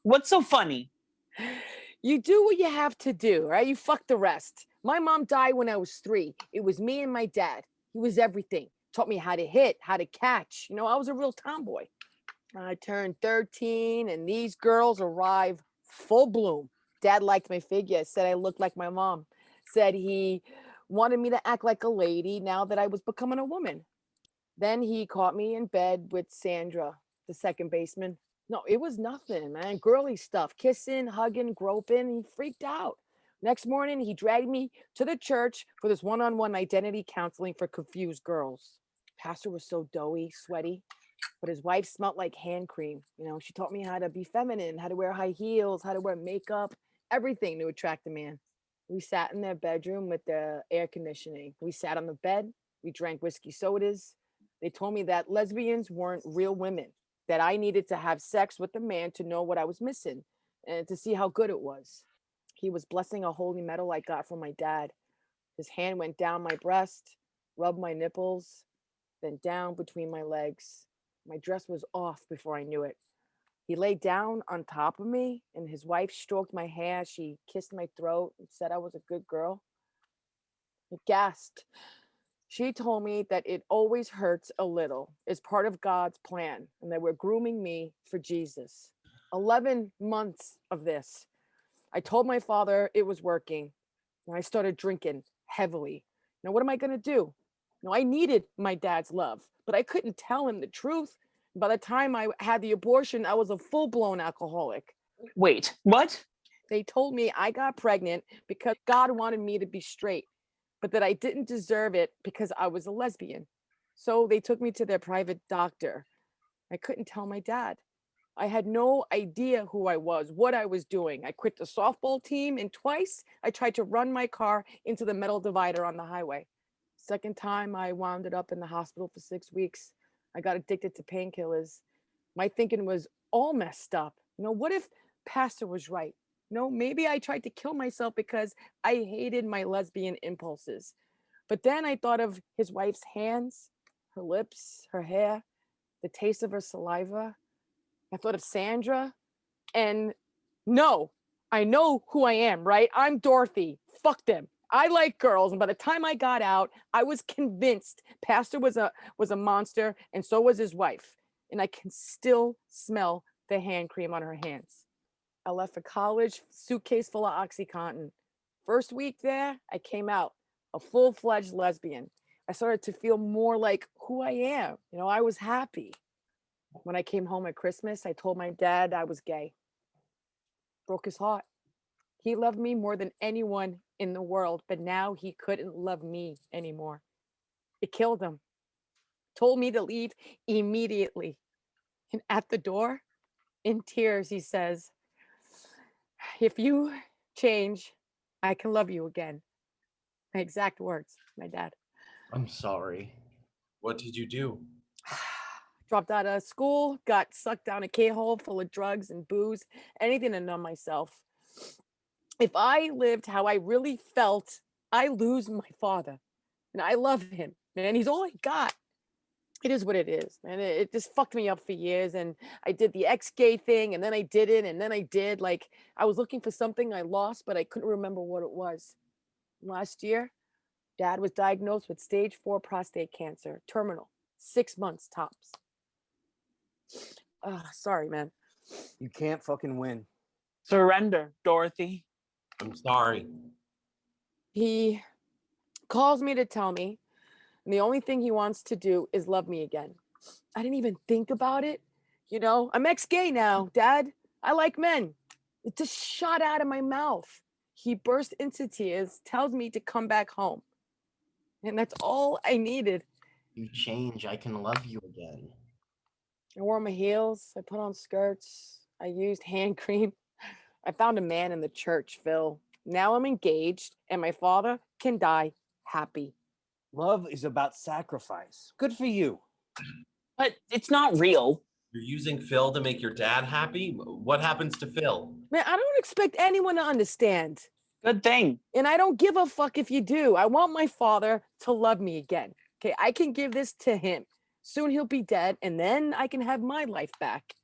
What's so funny? You do what you have to do, right? You fuck the rest. My mom died when I was 3. It was me and my dad. He was everything. Taught me how to hit, how to catch. I was a real tomboy. I turned 13 and these girls arrive full bloom. Dad liked my figure, said I looked like my mom, said he wanted me to act like a lady now that I was becoming a woman. Then he caught me in bed with Sandra, the second baseman. No, it was nothing, man. Girly stuff, kissing, hugging, groping. He freaked out. Next morning, he dragged me to the church for this one on one identity counseling for confused girls. Pastor was so doughy, sweaty, but his wife smelled like hand cream. She taught me how to be feminine, how to wear high heels, how to wear makeup, everything to attract a man. We sat in their bedroom with the air conditioning. We sat on the bed. We drank whiskey sodas. They told me that lesbians weren't real women, that I needed to have sex with a man to know what I was missing and to see how good it was. He was blessing a holy medal I got from my dad. His hand went down my breast, rubbed my nipples, then down between my legs. My dress was off before I knew it. He lay down on top of me, and his wife stroked my hair. She kissed my throat and said I was a good girl. I gasped. She told me that it always hurts a little, is part of God's plan, and they were grooming me for Jesus. 11 months of this. I told my father it was working, and I started drinking heavily. Now, what am I going to do? I needed my dad's love, but I couldn't tell him the truth. By the time I had the abortion, I was a full-blown alcoholic. Wait, what? They told me I got pregnant because God wanted me to be straight, but that I didn't deserve it because I was a lesbian. So they took me to their private doctor. I couldn't tell my dad. I had no idea who I was, what I was doing. I quit the softball team, and twice I tried to run my car into the metal divider on the highway. Second time, I wound up in the hospital for 6 weeks. I got addicted to painkillers. My thinking was all messed up. What if Pastor was right? Maybe I tried to kill myself because I hated my lesbian impulses. But then I thought of his wife's hands, her lips, her hair, the taste of her saliva. I thought of Sandra, and no, I know who I am, right? I'm Dorothy. Fuck them. I like girls, and by the time I got out, I was convinced Pastor was a monster, and so was his wife. And I can still smell the hand cream on her hands. I left for college, suitcase full of OxyContin. First week there, I came out a full-fledged lesbian. I started to feel more like who I am. I was happy. When I came home at Christmas, I told my dad I was gay. Broke his heart. He loved me more than anyone in the world, but now he couldn't love me anymore. It killed him. Told me to leave immediately. And at the door, in tears, he says, "If you change, I can love you again." My exact words, my dad. I'm sorry. What did you do? Dropped out of school, got sucked down a K-hole full of drugs and booze, anything to numb myself. If I lived how I really felt, I lose my father. And I love him, man. He's all I got. It is what it is, man. It just fucked me up for years. And I did the ex-gay thing, and then I didn't, and then I did. Like, I was looking for something I lost, but I couldn't remember what it was. Last year, Dad was diagnosed with stage 4 prostate cancer, terminal, 6 months tops. Sorry, man. You can't fucking win. Surrender, Dorothy. I'm sorry. He calls me to tell me, and the only thing he wants to do is love me again. I didn't even think about it. I'm ex-gay now, Dad. I like men. It just shot out of my mouth. He burst into tears, tells me to come back home. And that's all I needed. You change, I can love you again. I wore my heels. I put on skirts. I used hand cream. I found a man in the church, Phil. Now I'm engaged, and my father can die happy. Love is about sacrifice. Good for you. But it's not real. You're using Phil to make your dad happy? What happens to Phil? Man, I don't expect anyone to understand. Good thing. And I don't give a fuck if you do. I want my father to love me again. Okay, I can give this to him. Soon he'll be dead, and then I can have my life back.